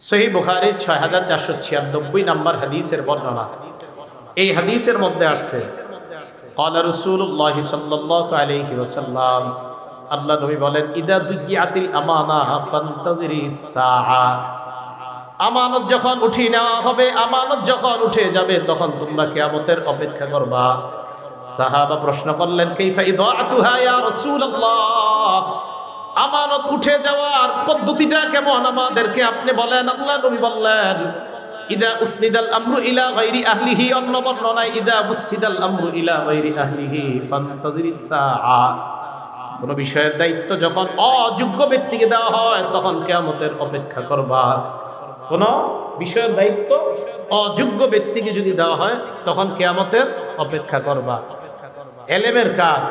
সহিহ বুখারীর ৬৪৯৬ নম্বর হাদিসের বর্ণনা। এই হাদিসের মধ্যে আছে ক্বালা রাসূলুল্লাহ সাল্লাল্লাহু আলাইহি ওয়াসাল্লাম, আল্লাহ নবী বলেন, ইদা দুকিয়াতিল আমানা ফান্তাজিরিস সাআ। আমানত যখন উঠিয়ে নেওয়া হবে, আমানত যখন উঠে যাবে, তখন তোমরা কিয়ামতের অপেক্ষা করবা। সাহাবা প্রশ্ন করলেন, কাইফা ইদাআতুহা ইয়া রাসূলুল্লাহ, আমানত উঠে যাওয়ার পদ্ধতিটা কেমন আমাদেরকে আপনি বলেন। আল্লাহ নবী বললেন, ইদা উসনিদাল আমরু ইলা গায়রি আহলিহি, অন্য বর্ণনায় ইদা বুসিদাল আমরু ইলা গায়রি আহলিহি ফান্তাজিরিস সাআ। কোন বিষয়ের দায়িত্ব যখন অযোগ্য ব্যক্তিকে দেওয়া হয়, তখন কিয়ামতের অপেক্ষা করবা। কোন বিষয়ের দায়িত্ব অযোগ্য ব্যক্তিকে যদি দেওয়া হয়, তখন কিয়ামতের অপেক্ষা করবা। এলেমের কাজ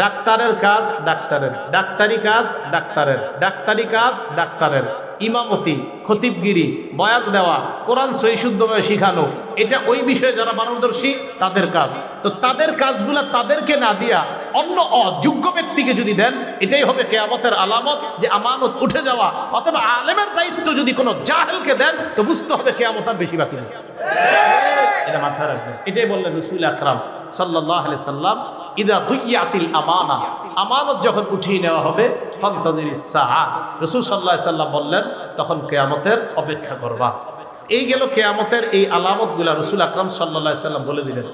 ডাক্তারের কাজ ডাক্তারের, ডাক্তারি কাজ ডাক্তারের, ডাক্তারি কাজ ডাক্তারের, ইমামতি, খতিবগিরি, বয়ান দেওয়া, কোরআন সহিহ শুদ্ধভাবে শিখানো, এটা ওই বিষয়ে যারা পারদর্শী তাদের কাজ। তো তাদের কাজগুলা তাদেরকে না দিয়া অন্য অযোগ্য ব্যক্তিকে যদি দেন, এটাই হবে কিয়ামতের আলামত যে আমানত উঠে যাওয়া। অথবা আলেমের দায়িত্ব যদি কোনো জাহেলকে দেন, তো বুঝতে হবে কিয়ামত আর বেশি বাকি নেই। এটা মাথায় রাখবেন। এটাই বললেন রাসূল আকরাম সাল্লাল্লাহু আলাইহি সাল্লাম, ইদা দুকিয়াতিল আমানা, আমানত যখন উঠিয়ে নেওয়া হবে, ফান্তাজিরিস সাআ, রাসূল সাল্লাল্লাহু আলাইহি সাল্লাম বললেন, তখন কিয়ামতের অপেক্ষা করবা। এই গেল কিয়ামতের এই আলামতগুলা রাসূল আকরাম সাল্লাল্লাহু আলাইহি সাল্লাম বলে দিলেন।